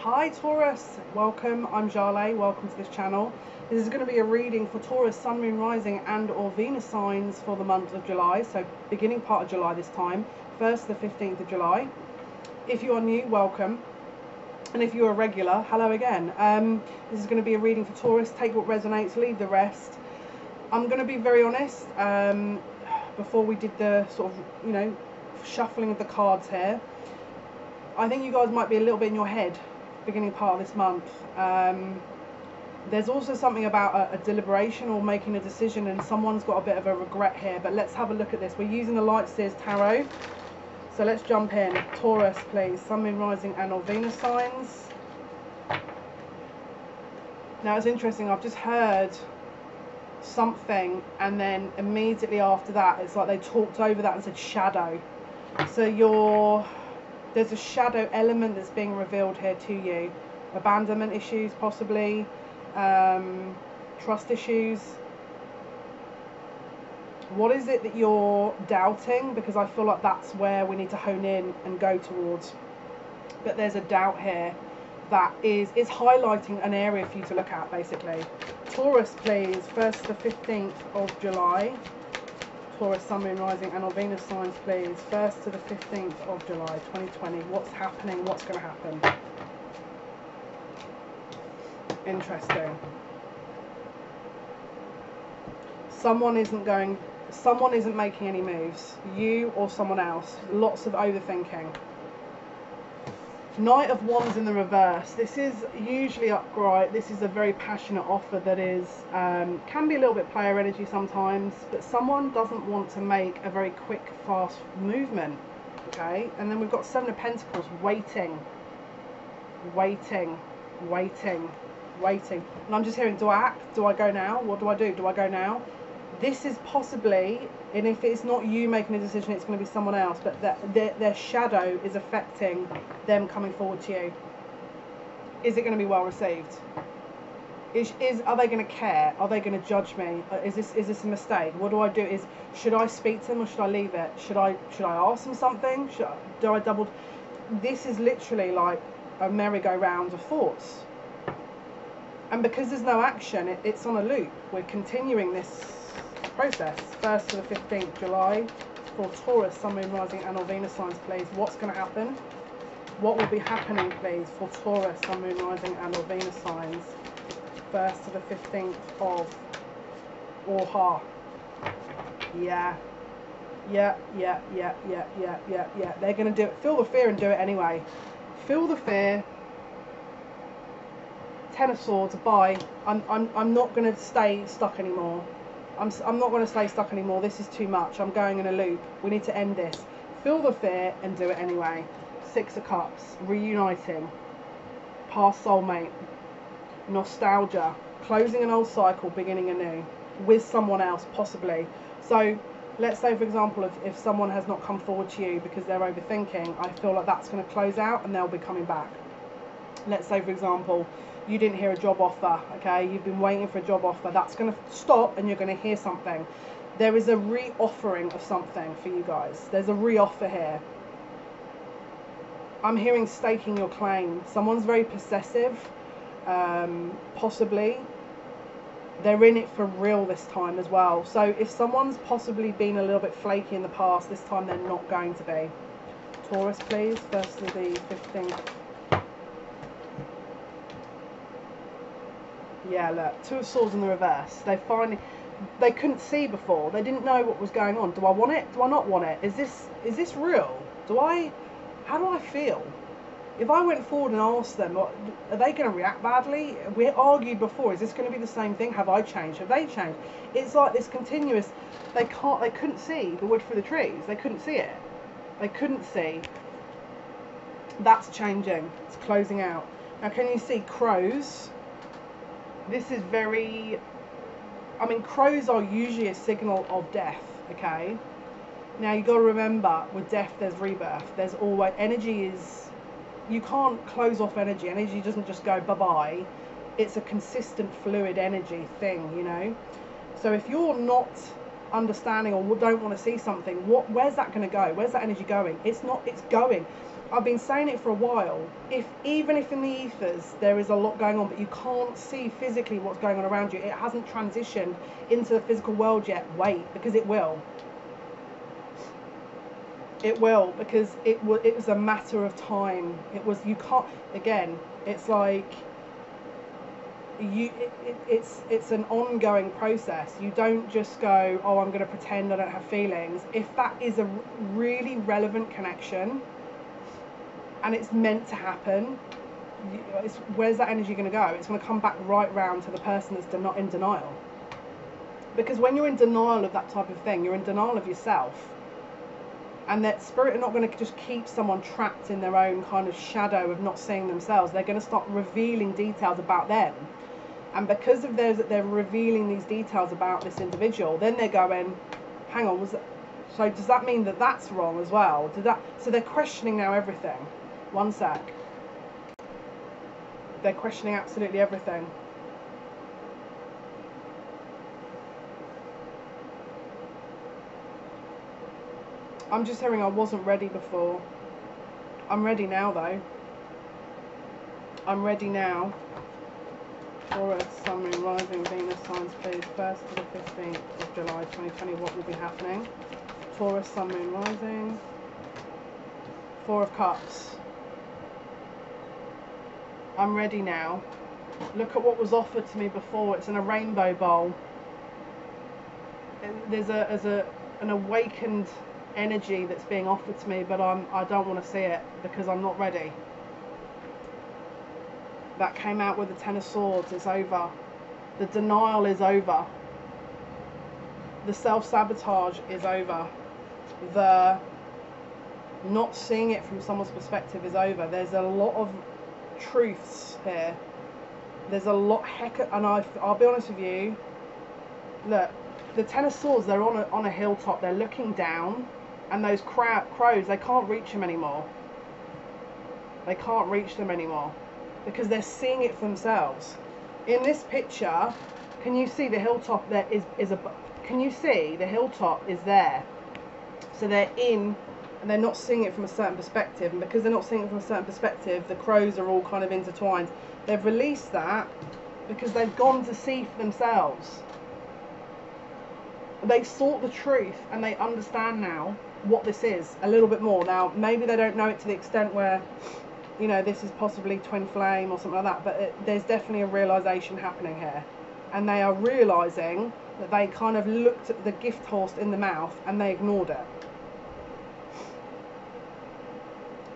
Hi Taurus, welcome. I'm Jale, welcome to this channel. This is going to be a reading for Taurus, Sun, Moon, Rising and or Venus signs for the month of July. So beginning part of July this time, 1st to the 15th of July. If you are new, welcome. And if you're a regular, hello again. This is going to be a reading for Taurus. Take what resonates, leave the rest. I'm going to be very honest. Before we did the sort of, shuffling of the cards here, I think you guys might be a little bit in your head beginning part of this month. There's also something about a deliberation or making a decision, and someone's got a bit of a regret here. But let's have a look at this. We're using the Light Seers Tarot. So let's jump in. Taurus, please. Sun, Moon, Rising and or Venus signs. Now it's interesting. I've just heard something, and then immediately after that, it's like they talked over that and said shadow. So there's a shadow element that's being revealed here to you. Abandonment issues, possibly. Trust issues. What is it that you're doubting? Because I feel like that's where we need to hone in and go towards. But there's a doubt here that is highlighting an area for you to look at, basically. Taurus, please. 1st to the 15th of July. Taurus, Sun, Moon, Rising and or Venus signs, please. 1st to the 15th of July 2020. What's happening? What's going to happen? Interesting. Someone isn't making any moves. You or someone else. Lots of overthinking. Knight of Wands in the reverse. This is usually upright. This is a very passionate offer that is can be a little bit player energy sometimes, but someone doesn't want to make a very quick, fast movement. Okay, and then we've got Seven of Pentacles, waiting. And I'm just hearing, do I act? Do I go now? What do I do? Do I go now? This is possibly, and if it's not you making a decision, it's going to be someone else, but their shadow is affecting them coming forward to you. Is it going to be well received? Are they going to care? Are they going to judge me? Is this a mistake? What do I do? Should I speak to them or should I leave it? Should I ask them something? Do I double? This is literally like a merry-go-round of thoughts. And because there's no action, it's on a loop. We're continuing this process. 1st to the 15th July for Taurus, Sun, Moon, Rising and or Venus signs, please. What's going to happen? What will be happening, please, for Taurus, Sun, Moon, Rising and or Venus signs? 1st to the 15th of Orha. Yeah. They're going to do it. Feel the fear and do it anyway. Feel the fear. 10 of Swords, bye. I'm not going to stay stuck anymore. I'm not going to stay stuck anymore. This is too much. I'm going in a loop. We need to end this. Feel the fear and do it anyway. 6 of Cups, reuniting. Past soulmate. Nostalgia. Closing an old cycle, beginning anew. With someone else, possibly. So, let's say, for example, if someone has not come forward to you because they're overthinking, I feel like that's going to close out and they'll be coming back. Let's say, for example, you didn't hear a job offer, okay? You've been waiting for a job offer. That's going to stop and you're going to hear something. There is a re-offering of something for you guys. There's a re-offer here. I'm hearing staking your claim. Someone's very possessive, possibly. They're in it for real this time as well. So if someone's possibly been a little bit flaky in the past, this time they're not going to be. Taurus, please. 1st to the 15th. Yeah, look, 2 of Swords in the reverse. They couldn't see before. They didn't know what was going on. Do I want it? Do I not want it? Is this real? How do I feel? If I went forward and asked them, are they going to react badly? We argued before. Is this going to be the same thing? Have I changed? Have they changed? It's like this continuous. They couldn't see the wood for the trees. They couldn't see it. They couldn't see. That's changing. It's closing out. Now, can you see crows? This is very, crows are usually a signal of death, okay? Now, you've got to remember, with death, there's rebirth. There's always, you can't close off energy. Energy doesn't just go bye-bye. It's a consistent fluid energy thing, So if you're not understanding or don't want to see something, where's that going to go? Where's that energy going? It's going. I've been saying it for a while. Even if in the ethers there is a lot going on, but you can't see physically what's going on around you, it hasn't transitioned into the physical world yet. Wait, because it will. It will, because it was a matter of time. It was, you can't, again, it's like it's an ongoing process. You don't just go, oh, I'm going to pretend I don't have feelings. If that is a really relevant connection and it's meant to happen, where's that energy going to go? It's going to come back right round to the person that's not in denial. Because when you're in denial of that type of thing, you're in denial of yourself. And that spirit are not going to just keep someone trapped in their own kind of shadow of not seeing themselves. They're going to start revealing details about them. And because of they're revealing these details about this individual, then they're going, hang on, so does that mean that that's wrong as well? So they're questioning now everything. One sec. They're questioning absolutely everything. I'm just hearing I wasn't ready before. I'm ready now though. I'm ready now. Taurus, Sun, Moon, Rising, Venus signs please. 1st to the 15th of July 2020, what will be happening? Taurus, Sun, Moon, Rising. 4 of Cups. I'm ready now. Look at what was offered to me before. It's in a rainbow bowl. There's an awakened energy that's being offered to me, but I don't want to see it because I'm not ready. That came out with the 10 of Swords. It's over. The denial is over. The self-sabotage is over. The not seeing it from someone's perspective is over. There's a lot of truths here. There's a lot and I'll be honest with you. Look, the 10 of Swords, they're on a hilltop. They're looking down. And those crows, they can't reach them anymore. They can't reach them anymore. Because they're seeing it for themselves. In this picture, can you see the hilltop there can you see the hilltop is there? So they're in, and they're not seeing it from a certain perspective. And because they're not seeing it from a certain perspective, the crows are all kind of intertwined. They've released that because they've gone to see for themselves. They sought the truth and they understand now what this is a little bit more. Now, maybe they don't know it to the extent where, you know, this is possibly twin flame or something like that, but there's definitely a realization happening here. And they are realizing that they kind of looked at the gift horse in the mouth and they ignored it.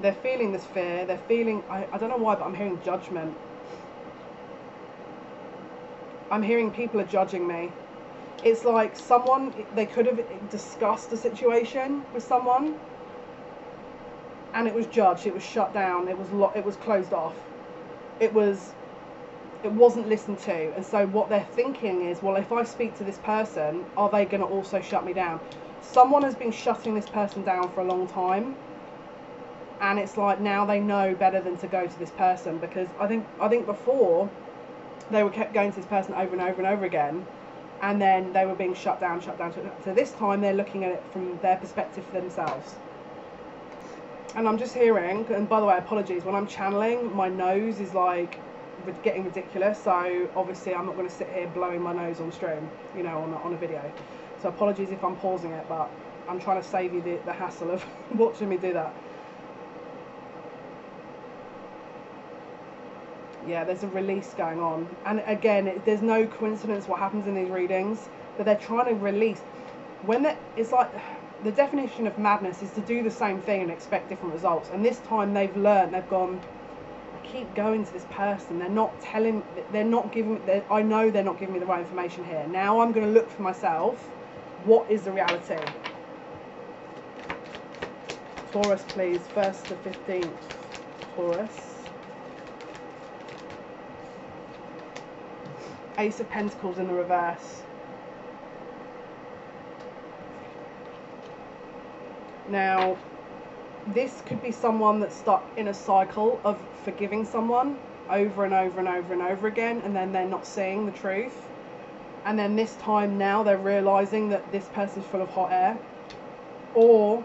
They're feeling this fear. They're feeling, I don't know why, but I'm hearing judgment. I'm hearing people are judging me. It's like they could have discussed a situation with someone and it was judged, it was shut down, it was closed off. It wasn't listened to. And so what they're thinking is, well, if I speak to this person, are they going to also shut me down? Someone has been shutting this person down for a long time. And it's like now they know better than to go to this person, because I think before they were kept going to this person over and over and over again. And then they were being shut down. So this time they're looking at it from their perspective for themselves. And I'm just hearing, and by the way, apologies, when I'm channeling, my nose is like getting ridiculous. So obviously I'm not going to sit here blowing my nose on stream, you know, on a video. So apologies if I'm pausing it, but I'm trying to save you the hassle of watching me do that. Yeah, there's a release going on. And again, there's no coincidence what happens in these readings, but they're trying to release. It's like the definition of madness is to do the same thing and expect different results. And this time they've learned, they've gone, I keep going to this person. They're not giving me, I know they're not giving me the right information here. Now I'm going to look for myself. What is the reality? Taurus, please. 1st to 15th. Taurus. Ace of Pentacles in the reverse. Now, this could be someone that's stuck in a cycle of forgiving someone over and over and over and over again, and then they're not seeing the truth. And then this time now they're realizing that this person's full of hot air. Or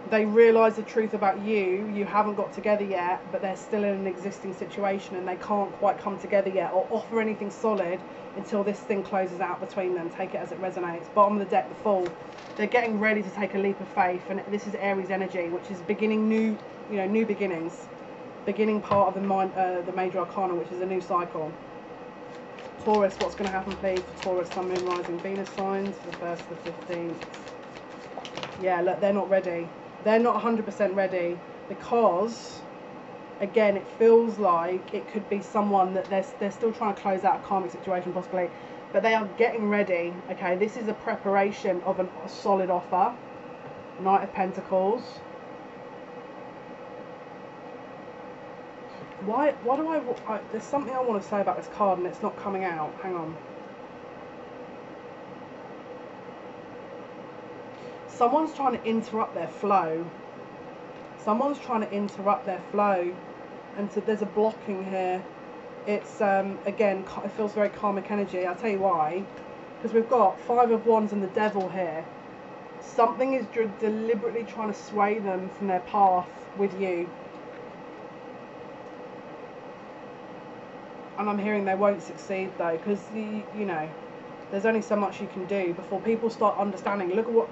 They realise the truth about you. You haven't got together yet, but they're still in an existing situation and they can't quite come together yet or offer anything solid until this thing closes out between them. Take it as it resonates. Bottom of the deck, the Fool. They're getting ready to take a leap of faith, and this is Aries energy, which is beginning new, new beginnings. Beginning part of the major arcana, which is a new cycle. Taurus, what's going to happen, please, for Taurus, Sun, Moon, Rising, Venus signs, the 1st to the 15th. Yeah, look, they're not ready. They're not 100% ready because, again, it feels like it could be someone that they're still trying to close out a karmic situation, possibly, but they are getting ready. Okay, this is a preparation of a solid offer. Knight of Pentacles. Why do I there's something I want to say about this card and it's not coming out. Hang on. Someone's trying to interrupt their flow. Someone's trying to interrupt their flow. And so there's a blocking here. It's, again, it feels very karmic energy. I'll tell you why. Because we've got 5 of Wands and the Devil here. Something is deliberately trying to sway them from their path with you. And I'm hearing they won't succeed though. Because, you know, there's only so much you can do before people start understanding. Look,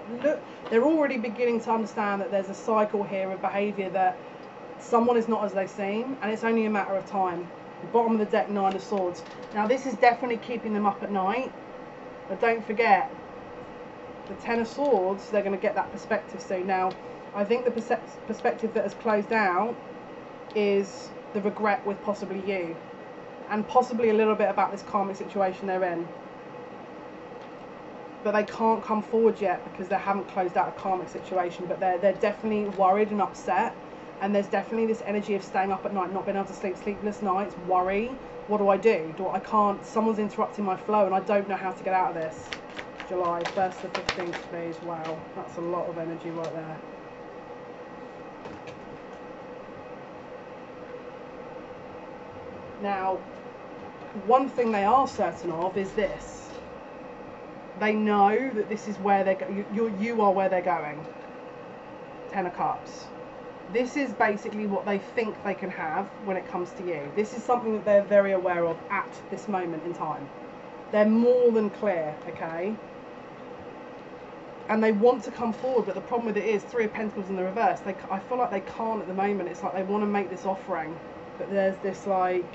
they're already beginning to understand that there's a cycle here of behaviour that someone is not as they seem, and it's only a matter of time. The bottom of the deck, 9 of Swords. Now this is definitely keeping them up at night, but don't forget, the 10 of Swords, they're going to get that perspective soon. Now, I think the perspective that has closed out is the regret with possibly you, and possibly a little bit about this karmic situation they're in. But they can't come forward yet because they haven't closed out a karmic situation, but they're definitely worried and upset, and there's definitely this energy of staying up at night, not being able to sleep, sleepless nights, worry. What do? I can't, someone's interrupting my flow and I don't know how to get out of this. July 1st to 15th, please. Wow, that's a lot of energy right there. Now, one thing they are certain of is this. They know that this is where you are where they're going. 10 of Cups. This is basically what they think they can have when it comes to you. This is something that they're very aware of at this moment in time. They're more than clear, okay? And they want to come forward, but the problem with it is 3 of Pentacles in the reverse. I feel like they can't at the moment. It's like they want to make this offering, but there's this like...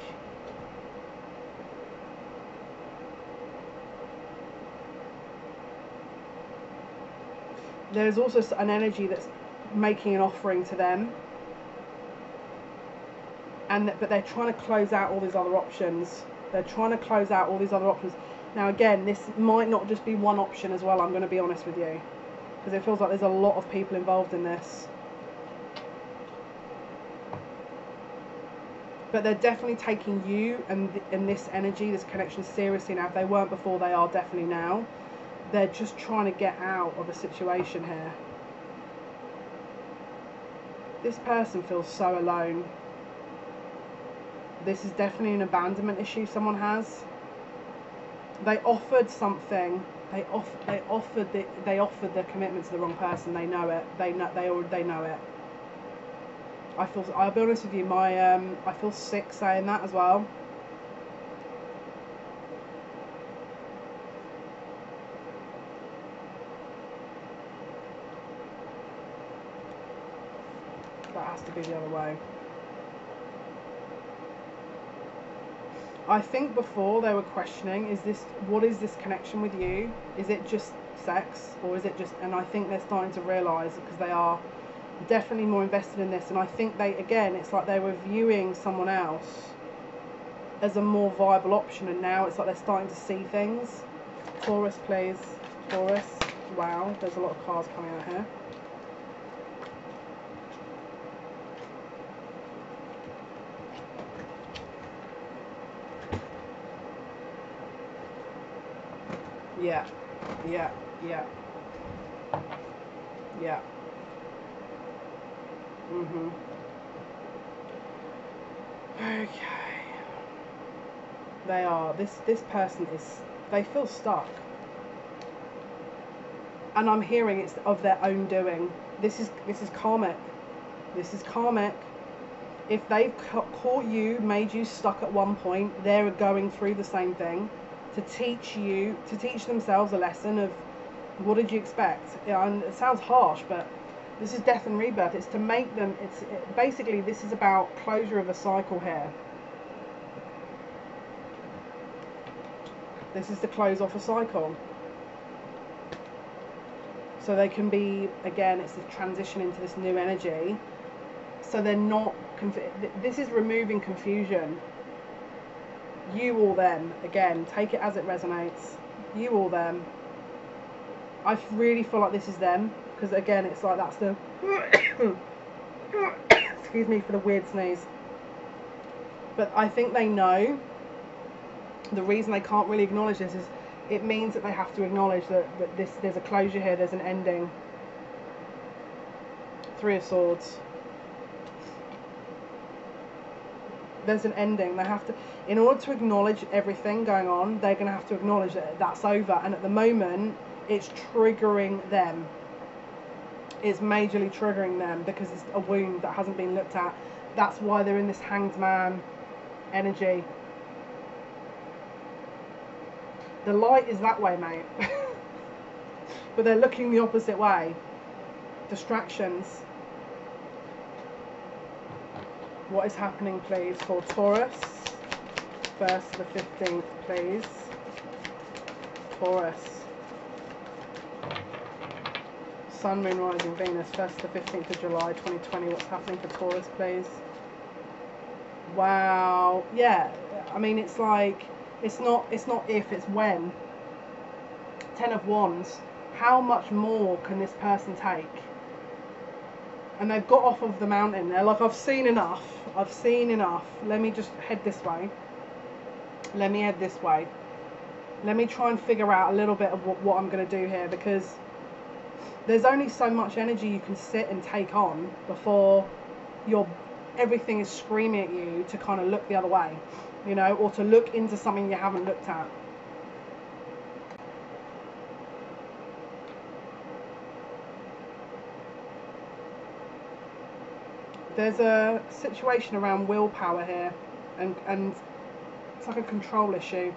There's also an energy that's making an offering to them, but they're trying to close out all these other options. They're trying to close out all these other options. Now again, this might not just be one option as well, I'm going to be honest with you, because it feels like there's a lot of people involved in this. But they're definitely taking you and this energy, this connection seriously now. If they weren't before, they are definitely now. They're just trying to get out of a situation here. This person feels so alone. This is definitely an abandonment issue someone has. They offered something. They offered the commitment to the wrong person. They know it. They know it. I'll be honest with you, I feel sick saying that as well. That has to be the other way. I think before they were questioning, what is this connection with you? Is it just sex, or is it just, and I think they're starting to realise, because they are definitely more invested in this, and I think it's like they were viewing someone else as a more viable option, and now it's like they're starting to see things. Taurus, please. Taurus. Wow, there's a lot of cards coming out here. Yeah, yeah, yeah, yeah. Okay. They are, this person is, they feel stuck. And I'm hearing it's of their own doing. this is karmic. This is karmic. If they've caught you, made you stuck at one point, they're going through the same thing to teach themselves a lesson of what did you expect. And it sounds harsh, but this is death and rebirth. It's to make them, basically this is about closure of a cycle here. This is to close off a cycle. So they can be, again, it's the transition into this new energy. So they're not, this is removing confusion. You or them, again, take it as it resonates. You or them. I really feel like this is them. Because again, it's like that's the, excuse me for the weird sneeze. But I think they know. The reason they can't really acknowledge this is it means that they have to acknowledge that there's a closure here, there's an ending. Three of Swords. There's an ending. They have to, in order to acknowledge everything going on, they're going to have to acknowledge that that's over. And at the moment, it's triggering them. It's majorly triggering them because it's a wound that hasn't been looked at. That's why they're in this Hanged Man energy. The light is that way, mate. But they're looking the opposite way. Distractions. What is happening, please, for Taurus? 1st to the 15th, please. Taurus. Sun, Moon, Rising, Venus, 1st to the 15th of July, 2020. What's happening for Taurus, please? Wow. Yeah. I mean, it's like, it's not if, it's when. 10 of Wands. How much more can this person take? And they've got off of the mountain. They're like, I've seen enough. I've seen enough. Let me just head this way. Let me head this way. Let me try and figure out a little bit of what I'm going to do here, because there's only so much energy you can sit and take on before everything is screaming at you to kind of look the other way, you know, or to look into something you haven't looked at. There's a situation around willpower here, and it's like a control issue.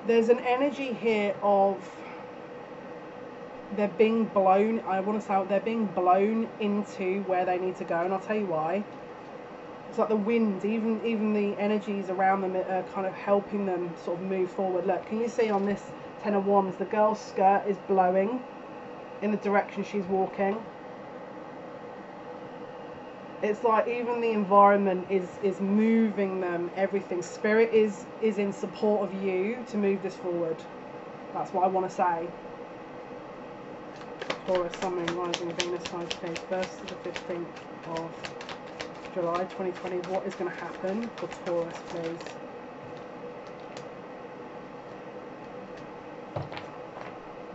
There's an energy here of they're being blown, I want to say they're being blown into where they need to go, and I'll tell you why. It's like the wind, even the energies around them are kind of helping them sort of move forward. Look, can you see on this 10 of Wands, the girl's skirt is blowing in the direction she's walking. It's like even the environment is moving them, everything. Spirit is in support of you to move this forward. That's what I want to say. Taurus, Sun, Moon, Rising, Venus, Signs, please. 1st to the 15th of July 2020. What is going to happen for Taurus, please?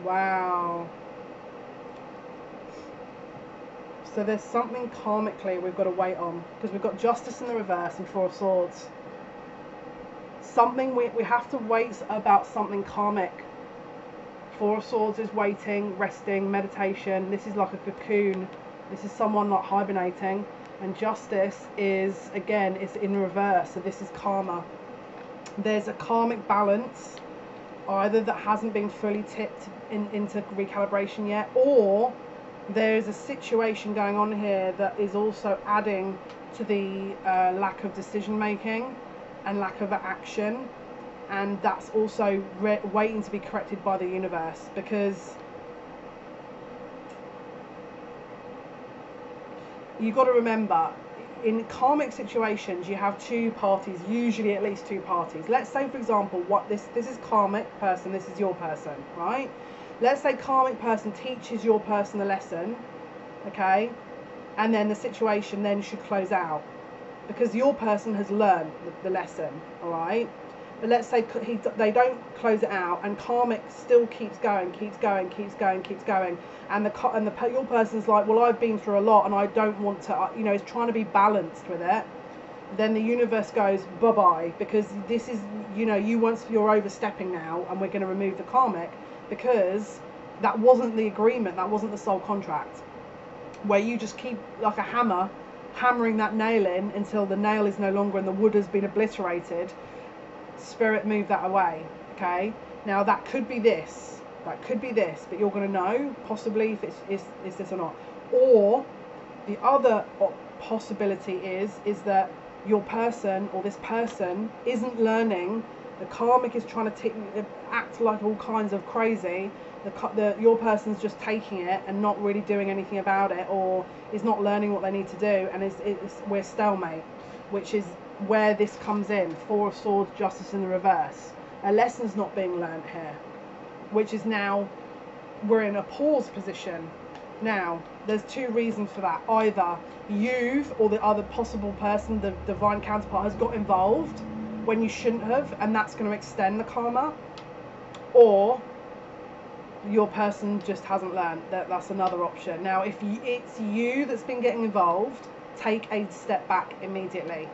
Wow. So there's something karmically we've got to wait on, because we've got Justice in the reverse and 4 of Swords. Something we have to wait about something karmic. 4 of Swords is waiting, resting, meditation. This is like a cocoon. This is someone like hibernating. And Justice is, again, it's in reverse. So this is karma. There's a karmic balance, either that hasn't been fully tipped into recalibration yet, or there's a situation going on here that is also adding to the lack of decision making and lack of action, and that's also waiting to be corrected by the universe, because you've got to remember, in karmic situations you have two parties, usually at least two parties. Let's say, for example, what this is karmic person, this is your person, right? Let's say karmic person teaches your person a lesson, okay, and then the situation then should close out because your person has learned the lesson, all right? But let's say they don't close it out, and karmic still keeps going, and your person's like, well, I've been through a lot and I don't want to, you know, it's trying to be balanced with it. then the universe goes bye-bye, because this is, you know, you're overstepping now, and we're going to remove the karmic, because that wasn't the agreement, that wasn't the soul contract, where you just keep like a hammer hammering that nail in until the nail is no longer and the wood has been obliterated. Spirit, move that away. Okay, now that could be this, but you're going to know possibly if it's this or not. Or the other possibility is that your person or this person isn't learning. The karmic is trying to act like all kinds of crazy. Your person's just taking it and not really doing anything about it, or is not learning what they need to do, and we're stalemate, which is where this comes in. Four of Swords, Justice in the reverse. A lesson's not being learnt here, which is now we're in a pause position. Now, there's two reasons for that. Either you've or the other possible person, the divine counterpart, has got involved when you shouldn't have, and that's going to extend the karma, or your person just hasn't learned. That's another option. Now, if it's you that's been getting involved, take a step back immediately,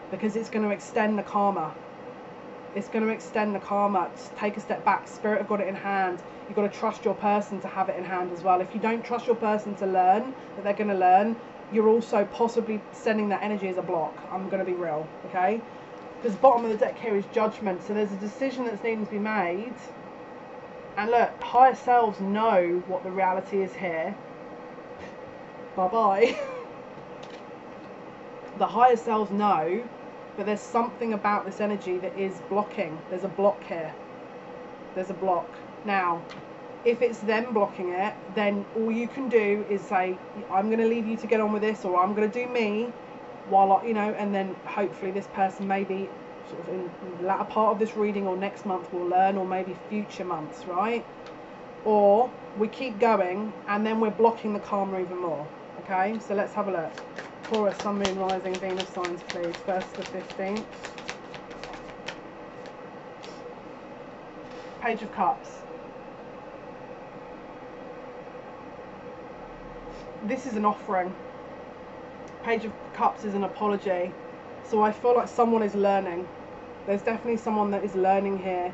because it's going to extend the karma. It's going to extend the karma. Just take a step back. Spirit have got it in hand. You've got to trust your person to have it in hand as well. If you don't trust your person to learn, that they're going to learn, you're also possibly sending that energy as a block. I'm going to be real, okay? Because bottom of the deck here is Judgment. So there's a decision that's needing to be made. And look, higher selves know what the reality is here. Bye-bye. The higher selves know, but there's something about this energy that is blocking. There's a block here. There's a block. Now, if it's them blocking it, then all you can do is say, I'm going to leave you to get on with this, or I'm going to do me, while I, you know, and then hopefully this person maybe sort of in the latter part of this reading or next month will learn, or maybe future months, right? Or we keep going and then we're blocking the karma even more. Okay, so let's have a look. Taurus, Sun, Moon, Rising, Venus signs, please. 1st to 15th. Page of Cups. This is an offering. Page of Cups is an apology. So I feel like someone is learning. There's definitely someone that is learning here.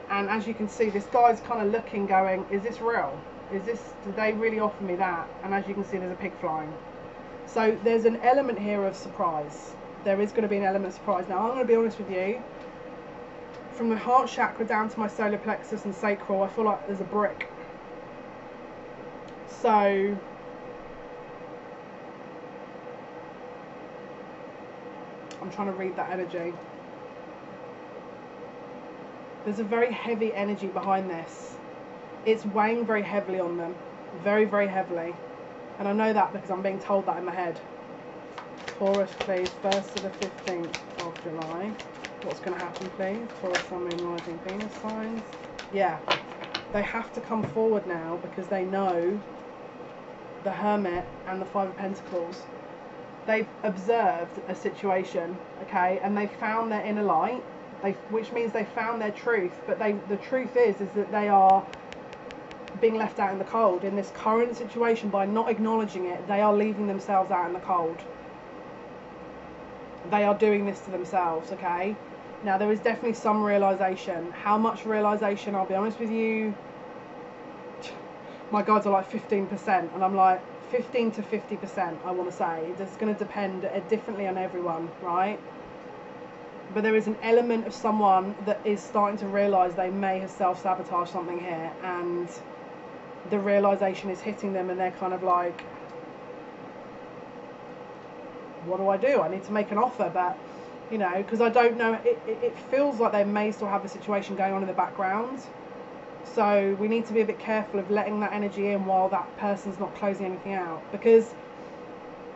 And as you can see, this guy's kind of looking, going, is this real? Did they really offer me that? And as you can see, there's a pig flying. So there's an element here of surprise. There is going to be an element of surprise. Now, I'm going to be honest with you. From the heart chakra down to my solar plexus and sacral, I feel like there's a brick. So I'm trying to read that energy. There's a very heavy energy behind this. It's weighing very heavily on them. Very, very heavily. And I know that because I'm being told that in my head. Taurus, please. 1st to the 15th of July. What's going to happen, please? Taurus, Sun, Moon, Rising, Venus signs. Yeah. They have to come forward now because they know the Hermit and the Five of Pentacles. They've observed a situation, okay, and they found their inner light. Which means they found their truth, but the truth is that they are being left out in the cold. In this current situation, by not acknowledging it, they are leaving themselves out in the cold. They are doing this to themselves, okay? Now, there is definitely some realisation. How much realisation? I'll be honest with you, my guides are like 15%, and I'm like 15 to 50%, I want to say. It's going to depend differently on everyone, right? But there is an element of someone that is starting to realise they may have self-sabotaged something here, and the realisation is hitting them, and they're kind of like, what do I do? I need to make an offer, but, you know, because I don't know, it feels like they may still have a situation going on in the background. So we need to be a bit careful of letting that energy in while that person's not closing anything out, because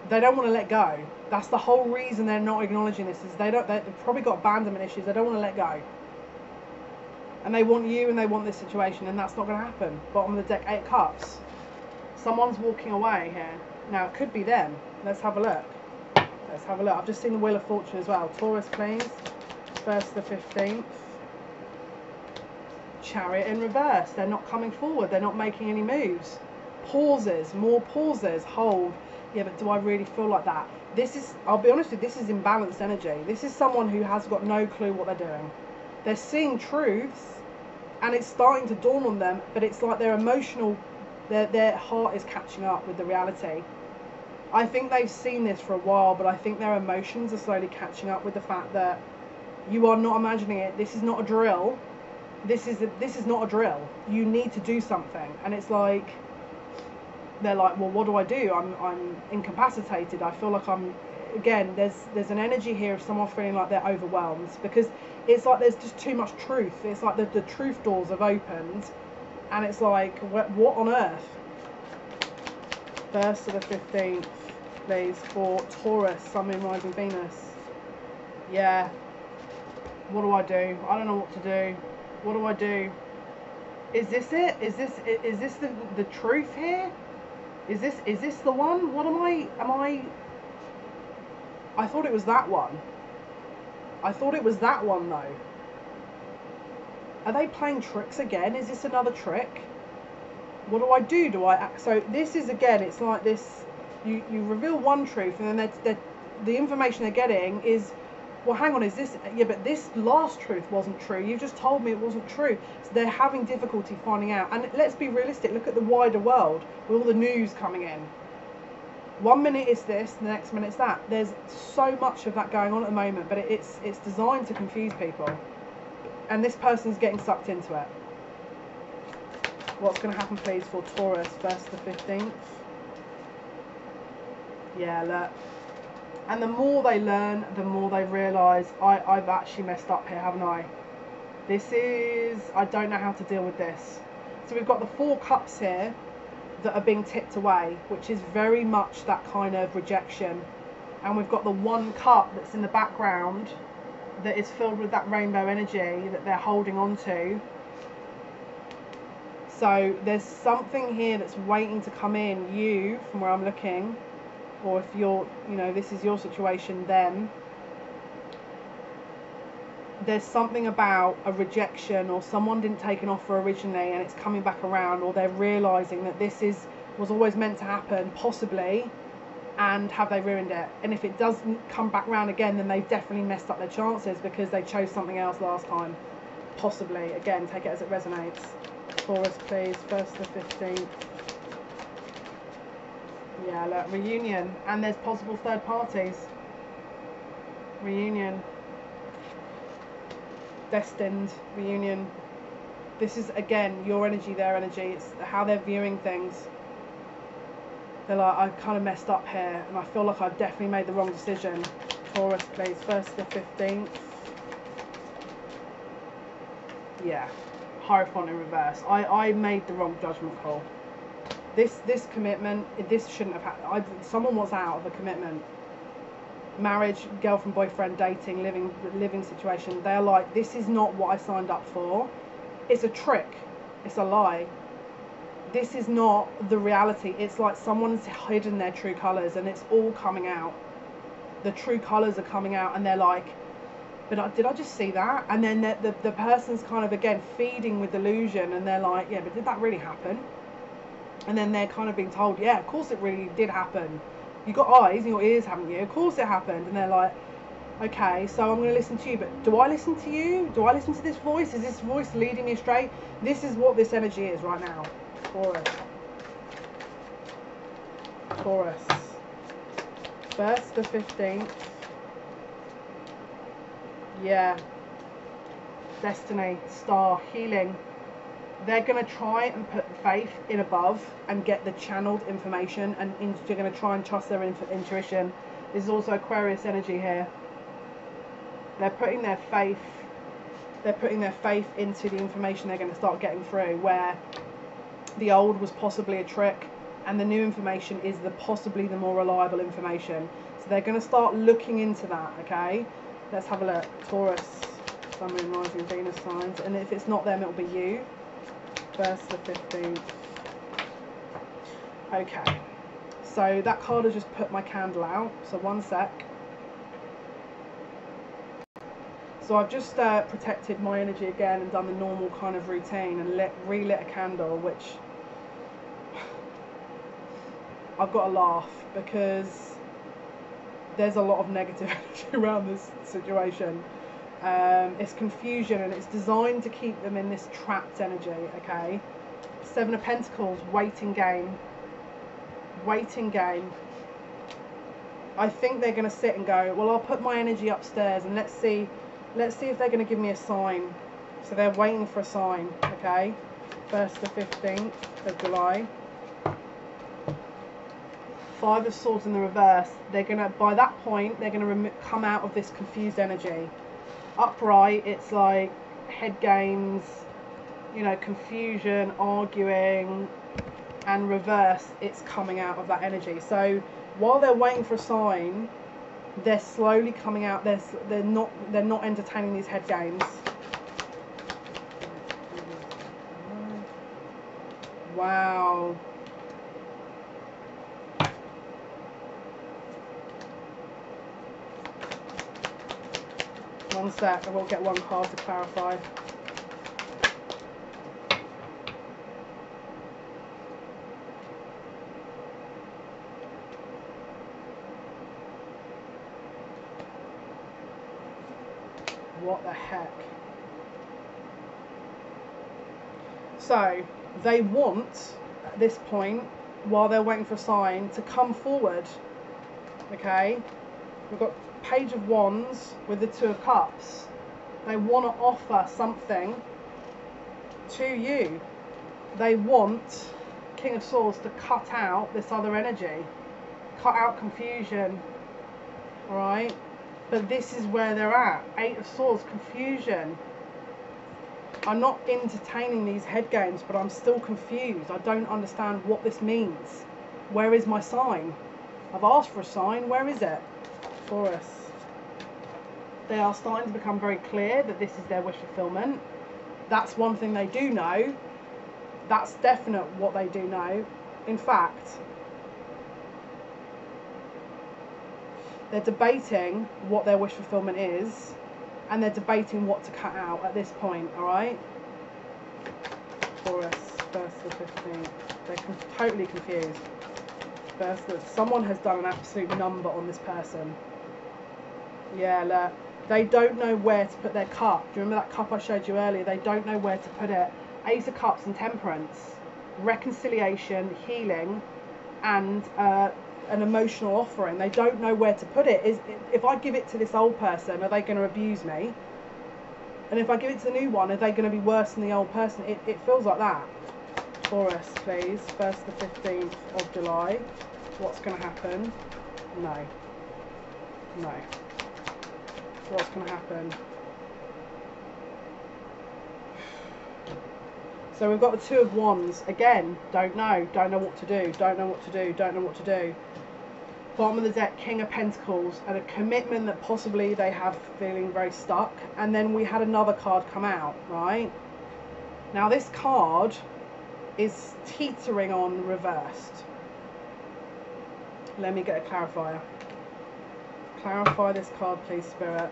they don't want to let go. That's the whole reason they're not acknowledging this, is they've probably got abandonment issues. They don't want to let go. And they want you and they want this situation, and that's not going to happen. Bottom of the deck, 8 of Cups. Someone's walking away here. Now, it could be them. Let's have a look. Let's have a look. I've just seen the Wheel of Fortune as well. Taurus, please. 1st to the 15th. Chariot in reverse. They're not coming forward. They're not making any moves. Pauses. More pauses. Hold. Yeah, but do I really feel like that? This is, I'll be honest with you, this is imbalanced energy. This is someone who has got no clue what they're doing. They're seeing truths and it's starting to dawn on them, but it's like their emotional, their heart is catching up with the reality. I think they've seen this for a while, but I think their emotions are slowly catching up with the fact that you are not imagining it. This is not a drill. This is not a drill. You need to do something. And it's like, they're like, well, what do I do? I'm incapacitated. I feel like I'm, again, there's an energy here of someone feeling like they're overwhelmed, because it's like there's just too much truth. It's like the truth doors have opened, and it's like, what on earth? 1st to the 15th, please, for Taurus, Sun, Moon, Rising, Venus. Yeah. What do I do? I don't know what to do. What do I do? Is this it? Is this the truth here? Is this the one? What am I? I thought it was that one. I thought it was that one though. Are they playing tricks again? Is this another trick? What do I do? So this is, again, it's like this, you reveal one truth, and then the information they're getting is, well, hang on, is this, yeah, but this last truth wasn't true. You just told me it wasn't true. So they're having difficulty finding out. And let's be realistic, look at the wider world with all the news coming in. 1 minute it's this, the next minute it's that. There's so much of that going on at the moment, but it's designed to confuse people. And this person's getting sucked into it. What's going to happen, please, for Taurus, 1st to the 15th? Yeah, look. And the more they learn, the more they realise, I've actually messed up here, haven't I? This is, I don't know how to deal with this. So we've got the 4 cups here that are being tipped away, which is very much that kind of rejection. And we've got the 1 cup that's in the background that is filled with that rainbow energy that they're holding on to. So there's something here that's waiting to come in, you, from where I'm looking, or if you're, this is your situation, them. There's something about a rejection, or someone didn't take an offer originally and it's coming back around, or they're realising that this was always meant to happen, possibly, and have they ruined it? And if it doesn't come back round again, then they've definitely messed up their chances because they chose something else last time. Possibly. Again, take it as it resonates. Taurus, please, 1st to the 15th. Yeah, look, reunion. And there's possible third parties. Reunion. Destined. Reunion. This is, again, your energy, their energy. It's how they're viewing things. They're like, I kind of messed up here, and I feel like I've definitely made the wrong decision. Taurus, please, 1st to the 15th. Yeah. Hierophant in reverse. I made the wrong judgment call. This commitment, this shouldn't have happened. Someone was out of a commitment. Marriage, girlfriend, boyfriend, dating, living situation. They're like, this is not what I signed up for. It's a trick. It's a lie. This is not the reality. It's like someone's hidden their true colours, and it's all coming out. The true colours are coming out, and they're like, but did I just see that? And then the person's kind of, again, feeding with delusion, and they're like, yeah, but did that really happen? And then they're kind of being told, yeah, of course it really did happen. You've got eyes and your ears, haven't you? Of course it happened. And they're like, okay, so I'm going to listen to you, but do I listen to you? Do I listen to this voice? Is this voice leading me astray? This is what this energy is right now. Taurus. Taurus. 1st to 15th. Yeah. Destiny, star, healing. They're going to try and put faith in above and get the channeled information, and they're going to try and trust their intuition. This is also Aquarius energy here. They're putting their faith into the information they're going to start getting through, where the old was possibly a trick and the new information is possibly the more reliable information. So they're going to start looking into that, okay? Let's have a look. Taurus, Sun, Moon, Rising, Venus signs. And if it's not them, it'll be you. 1st to the 15th. Okay. So that card has just put my candle out. So one sec. So I've just protected my energy again and done the normal kind of routine and relit a candle, which I've got to laugh because there's a lot of negative energy around this situation. It's confusion, and it's designed to keep them in this trapped energy, okay? Seven of Pentacles, waiting game. Waiting game. I think they're going to sit and go, well, I'll put my energy upstairs and let's see if they're going to give me a sign. So they're waiting for a sign, okay? 1st to 15th of July. Five of Swords in the reverse. They're going to, by that point, they're going to come out of this confused energy. Upright, it's like head games, you know, confusion, arguing, and reverse, it's coming out of that energy. So while they're waiting for a sign, they're slowly coming out. They're not entertaining these head games. Wow. One sec, I will get one card to clarify. What the heck? So they want, at this point, while they're waiting for a sign, to come forward. Okay? We've got Page of Wands with the Two of Cups. They want to offer something to you. They want King of Swords to cut out this other energy. Cut out confusion. Alright? But this is where they're at. Eight of Swords, confusion. I'm not entertaining these head games, but I'm still confused. I don't understand what this means. Where is my sign? I've asked for a sign. Where is it? Taurus. They are starting to become very clear that this is their wish fulfillment. That's one thing they do know. That's definite what they do know. In fact, they're debating what their wish fulfillment is, and they're debating what to cut out at this point, alright? Taurus, 1st to 15th. They're totally confused. Someone has done an absolute number on this person. Yeah, look. They don't know where to put their cup. Do you remember that cup I showed you earlier? They don't know where to put it. Ace of Cups and Temperance. Reconciliation, healing, and an emotional offering. They don't know where to put it. If I give it to this old person, are they going to abuse me? And if I give it to the new one, are they going to be worse than the old person? It feels like that. Taurus, please. 1st to 15th of July. What's going to happen? No. No. What's going to happen? So we've got the Two of Wands. Again, don't know what to do, don't know what to do, don't know what to do. Bottom of the deck, King of Pentacles, and a commitment that possibly they have feeling very stuck. And then we had another card come out, right? Now this card is teetering on reversed. Let me get a clarifier. Clarify this card, please, Spirit.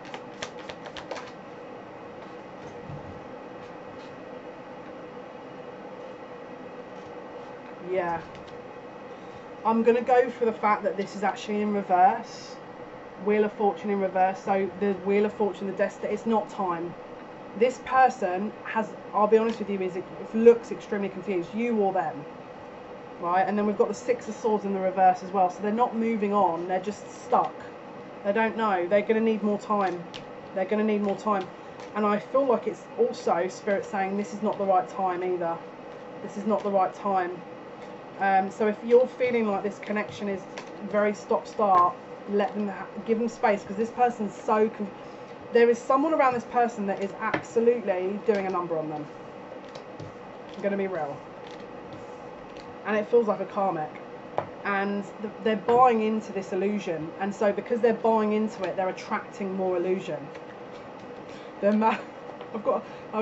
Yeah. I'm going to go for the fact that this is actually in reverse. Wheel of Fortune in reverse. So the Wheel of Fortune, the Destiny, it's not time. This person has, I'll be honest with you, it looks extremely confused. You or them. Right? And then we've got the Six of Swords in the reverse as well. So they're not moving on. They're just stuck. They don't know. They're going to need more time. They're going to need more time. And I feel like it's also Spirit saying this is not the right time either. This is not the right time. So if you're feeling like this connection is very stop-start, let them give them space, because this person's so there is someone around this person that is absolutely doing a number on them. I'm going to be real. And it feels like a karmic. And they're buying into this illusion, and so because they're buying into it, they're attracting more illusion. I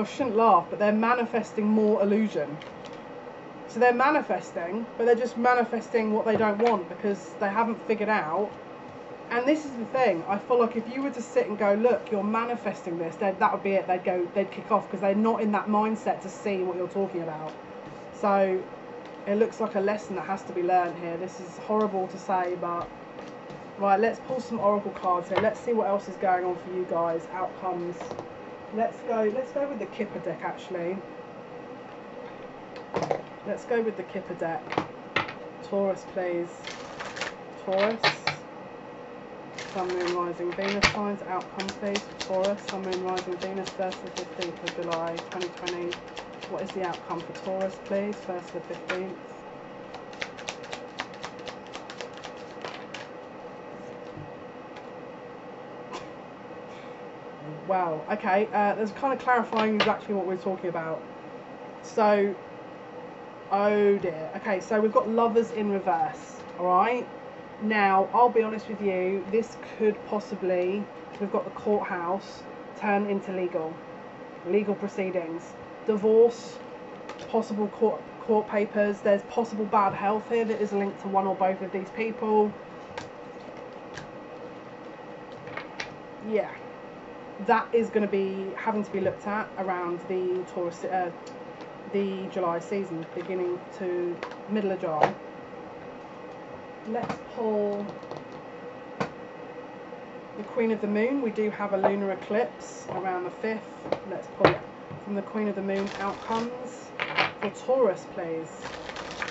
shouldn't laugh, but they're manifesting more illusion. So they're manifesting, but they're just manifesting what they don't want because they haven't figured out. And this is the thing, I feel like if you were to sit and go, look, you're manifesting this, that would be it. They'd kick off because they're not in that mindset to see what you're talking about. So It looks like a lesson that has to be learned here. This is horrible to say, but right, let's pull some oracle cards here. Let's see what else is going on for you guys. Outcomes. Let's go with the Kipper deck actually. Let's go with the Kipper deck. Taurus, please. Taurus. Sun, Moon, Rising, Venus signs. Outcome, please. Taurus. Sun, Moon, Rising, Venus. 1st to the 15th of July, 2020. What is the outcome for Taurus, please? 1st to the 15th. Wow. Okay. There's kind of clarifying exactly what we're talking about. So. Oh dear. Okay, so we've got Lovers in reverse, alright? Now, I'll be honest with you, this could possibly, we've got the courthouse, turn into legal proceedings. Divorce, possible court papers, there's possible bad health here that is linked to one or both of these people. Yeah, that is going to be having to be looked at around the Taurus, the July season, beginning to middle of July. Let's pull the Queen of the Moon. We do have a lunar eclipse around the 5th. Let's pull it from the Queen of the Moon. Outcomes for Taurus, please.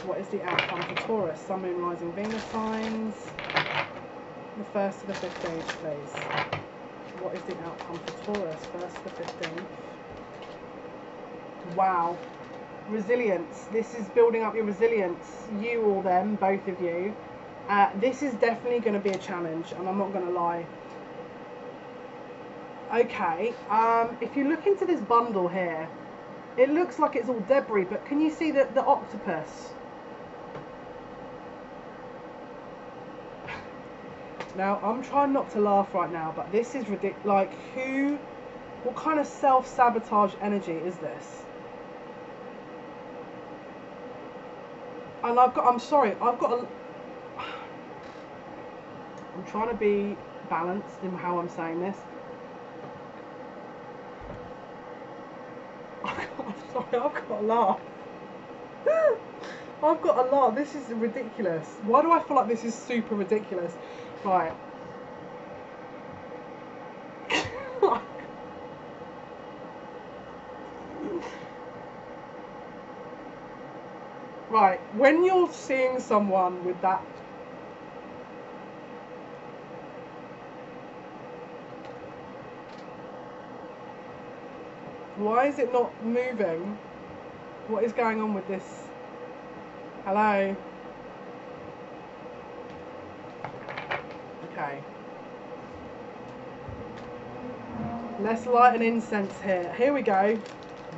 What is the outcome for Taurus? Sun, Moon, Rising, Venus signs. The 1st to the 15th, please. What is the outcome for Taurus? 1st to the 15th. Wow. Resilience. This is building up your resilience. You or them, both of you. This is definitely going to be a challenge, and I'm not going to lie. Okay, if you look into this bundle here, it looks like it's all debris, but can you see the octopus? Now, I'm trying not to laugh right now, but this is ridiculous. Like, what kind of self-sabotage energy is this? And I'm trying to be balanced in how I'm saying this. I'm sorry, I've got a laugh. I've got a laugh. This is ridiculous. Why do I feel like this is super ridiculous? Right. Right, when you're seeing someone with that, why is it not moving? What is going on with this? Hello? Okay. Let's light an incense here. Here we go.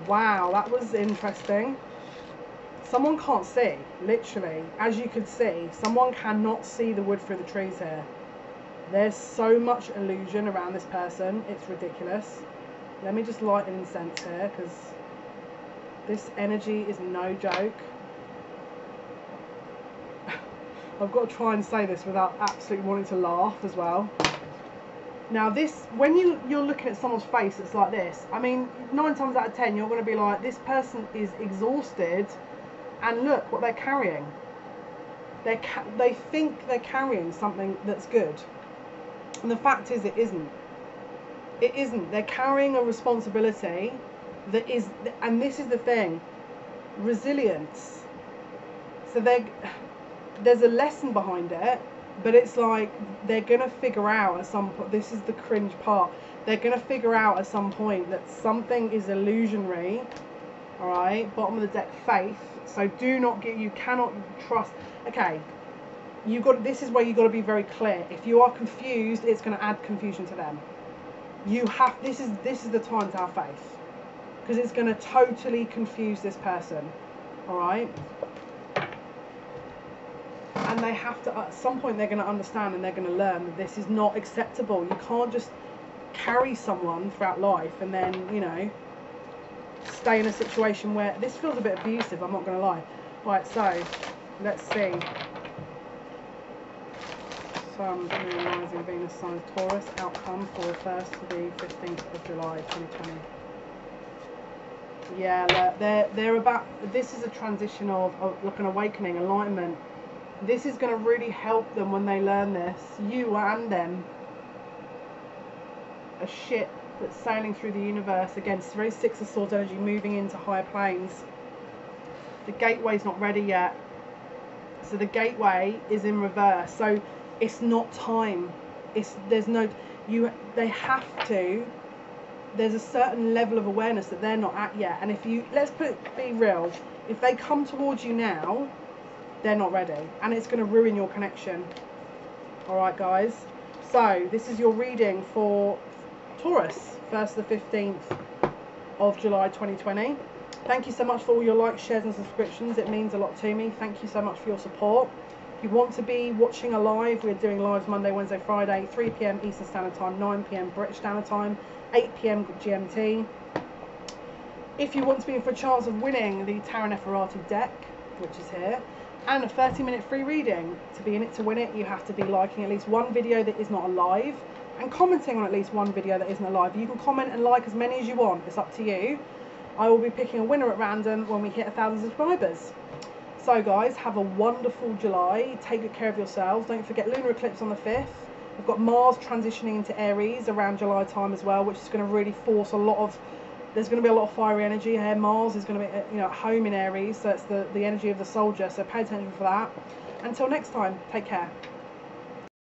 Wow, that was interesting. Someone can't see, literally. As you could see, someone cannot see the wood through the trees here. There's so much illusion around this person. It's ridiculous. Let me just light an incense here, because this energy is no joke. I've got to try and say this without absolutely wanting to laugh as well. Now this, when you're looking at someone's face that's like this, I mean, 9 times out of 10, you're going to be like, this person is exhausted. And look what they're carrying. They think they're carrying something that's good. And the fact is, it isn't. It isn't. They're carrying a responsibility that is, and this is the thing, resilience. So there's a lesson behind it, but it's like they're going to figure out at some point, this is the cringe part, they're going to figure out at some point that something is illusionary. Alright, bottom of the deck, faith. So do not you cannot trust. Okay, this is where you've got to be very clear. If you are confused, it's going to add confusion to them. This is the time to have faith, because it's going to totally confuse this person. Alright? And they have to, at some point they're going to understand, and they're going to learn that this is not acceptable. You can't just carry someone throughout life and then, you know, stay in a situation where this feels a bit abusive, I'm not going to lie. Right, so let's see. Sun, Moon, Rising, Venus signs, Taurus. Outcome for 1st to the 15th of July 2020. Yeah, look, they're about, this is a transition of like an awakening, enlightenment. This is going to really help them when they learn this. You and them. A ship that's sailing through the universe. Again, it's very Six of Swords energy, moving into higher planes. The gateway's not ready yet. So the gateway is in reverse. So it's not time. There's no, they have to, there's a certain level of awareness that they're not at yet. And if you, be real, if they come towards you now, they're not ready. And it's going to ruin your connection. Alright guys. So this is your reading for Taurus, 1st to the 15th of July 2020. Thank you so much for all your likes, shares and subscriptions. It means a lot to me. Thank you so much for your support. If you want to be watching a live, we're doing lives Monday, Wednesday, Friday, 3 PM Eastern Standard Time, 9 PM British Standard Time, 8 PM GMT. If you want to be in for a chance of winning the Tarot NEFERATI deck, which is here, and a 30-minute free reading, to be in it to win it, you have to be liking at least one video that is not alive and commenting on at least one video that isn't alive. You can comment and like as many as you want. It's up to you. I will be picking a winner at random when we hit 1,000 subscribers. So guys, have a wonderful July. Take good care of yourselves. Don't forget lunar eclipse on the 5th. We've got Mars transitioning into Aries around July time as well, which is going to really force a lot of, there's going to be a lot of fiery energy here. Mars is going to be, at home in Aries, so it's the energy of the soldier, so pay attention for that. Until next time, take care.